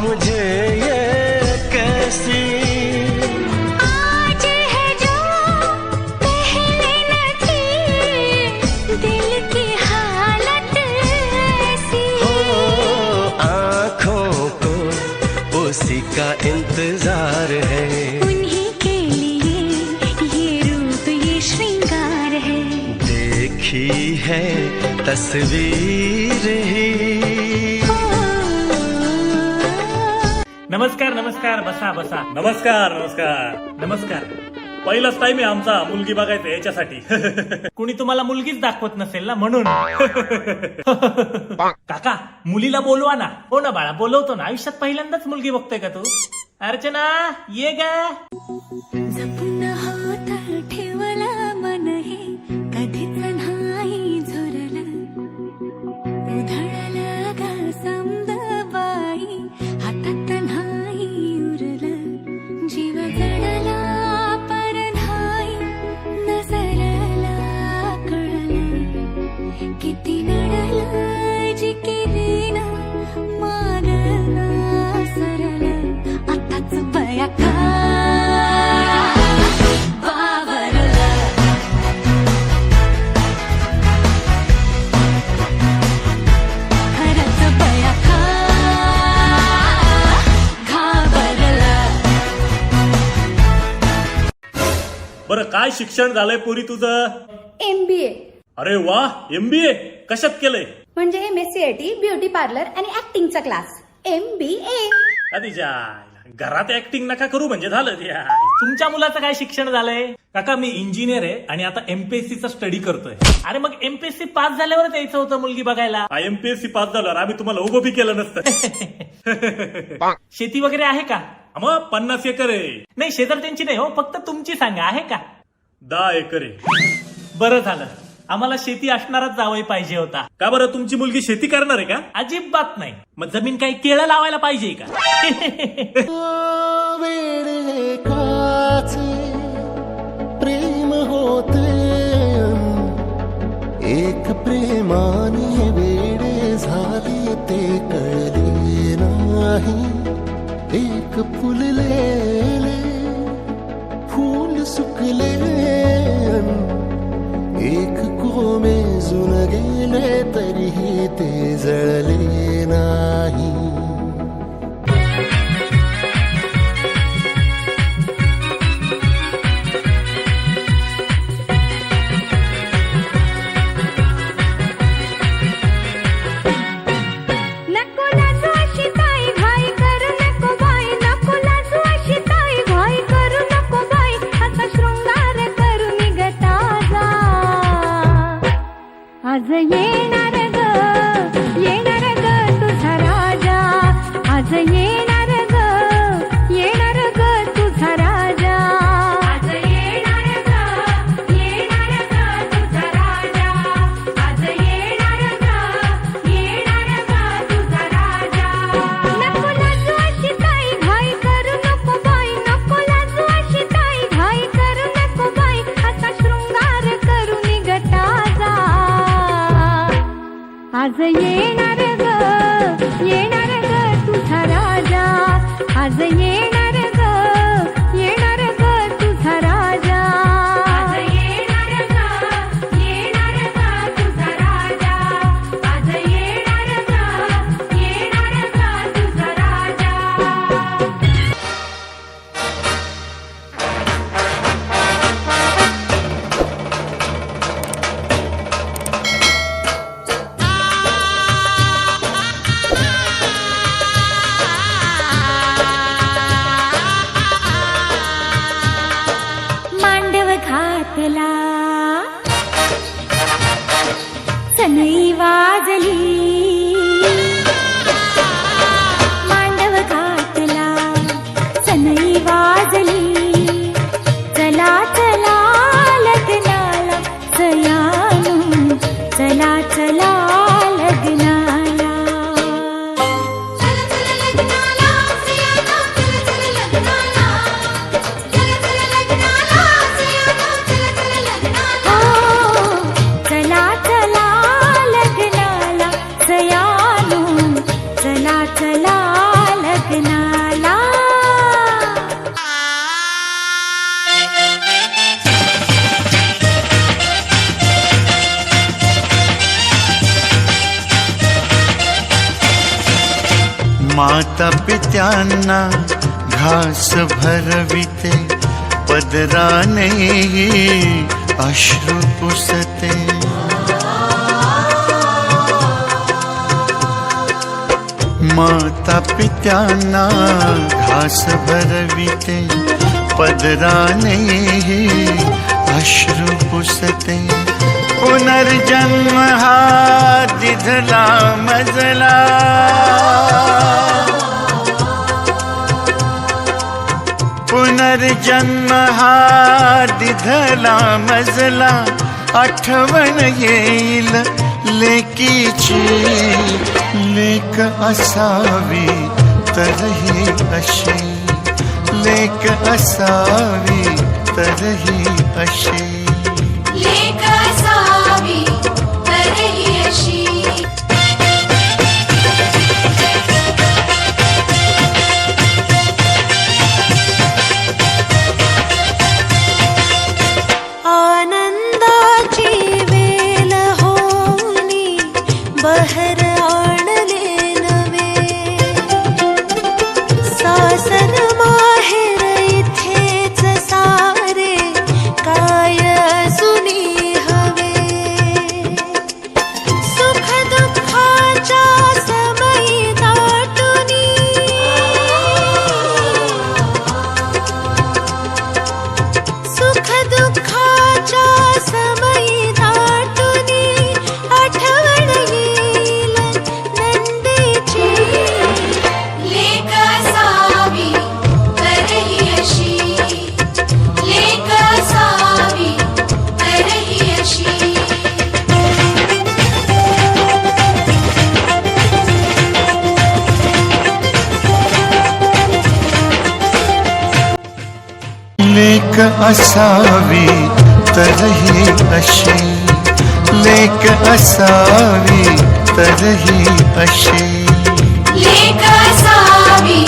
मुझे ये कैसी आज है जो पहले न थी, दिल की हालत ऐसी हो, आँखों को उसी का इंतजार है। उन्हीं के लिए ये रूप ये श्रृंगार है। देखी है तस्वीर ही। नमस्कार नमस्कार, बसा बसा. नमस्कार नमस्कार नमस्कार. पहिलाच टाइम आहे आमचा मुलगी बघायचा याच्यासाठी. कुणी तुम्हाला मुलगीच दाखवत नसेल ना म्हणून. काका मुलीला बोलवा ना. हो ना बाळा, बोलवतो ना. आयुष्यात पहिल्यांदाच मुलगी बघतोय का तू? अर्चना ये गा. जपून होत ठेवला मन हे कधीच नाही झुरलं. उधळला गा समद बाई हातात नाही उरलं. जीव जडला पर नाही नजरला कळलं. किती नडलं जिकिरीना मागला सरलं. आताच बया का बरं काय शिक्षण झालंय पोरी तुझं? MBA अरे वा, MBA कशात केलंय? म्हणजे MSCIT ब्युटी पार्लर आणि ऍक्टिंगचा क्लास MBA. आधी घरात ऍक्टिंग नका करू म्हणजे झालं ते. तुमच्या मुलाचं काय शिक्षण झालंय? काका मी इंजिनियर आहे आणि आता MPSC चा स्टडी करतोय. अरे मग MPSC पास झाल्यावरच यायचं होतं मुलगी बघायला. MPSC पास झाल्यावर आम्ही तुम्हाला उभं बी केलं नसतं. शेती वगैरे आहे का? मग 50 एकर आहे. नाही शेजारच्यांची नाही हो, फक्त तुमची सांगा. आहे का? 10 एकर आहे. बरं झालं, आम्हाला शेती असणारच जावई पाहिजे होता. का बरं, तुमची मुलगी शेती करणार आहे का? अजिबात नाही. मग जमीन काही केळं लावायला पाहिजे का? प्रेम होते एक प्रेमाने वेडे झाले ते कळले नाही. एक फुललेले फूल सुकले एक कोमेजून गेले तरीही ते जळले नाही. आज येणार ग तुझा राजा. आज येणार ग तुझा राजा. आज येणार ग तुझा राजा. आज येणार ग तुझा राजा. नको लाजू अशी ताई घाई करू नको बाई. नको लाजू अशी ताई घाई करू नको बाई. असा शृंगार करू निघता जा. आज येणार ग तुझा राजा. आज येणार ग तुझा राजा. आज येणार ग तुझा राजा. आज येणार ग तुझा राजा. माता पित्यांना घास भरविते, पदराने अश्रू पुसते. माता पित्यांना घास भरविते, पदराने अश्रू पुसते. पुनर्जन्म हा दिधला मजला, पुनर्जन्म हा दिधला मजला. आठवण येईल लेकीची, लेक असावी तर ही अशी, लेक असावी तर ही अशी. लेक असावी तर ही अशी. आनंदाची वेल होनी बहर आणले नवे. सासन माहेर इथेच सारे, काय अजूनी हवे. सुख दुःखाच्या समयी दाटुनी, सुख दुःखाच्या समयी दाटुनी. आठवण येईल नंदेची, लेक असावी तर ही अशी, लेक असावी तर ही अशी. लेक असावी तर ही अशी, लेक असावी तर ही अशी. लेक असावी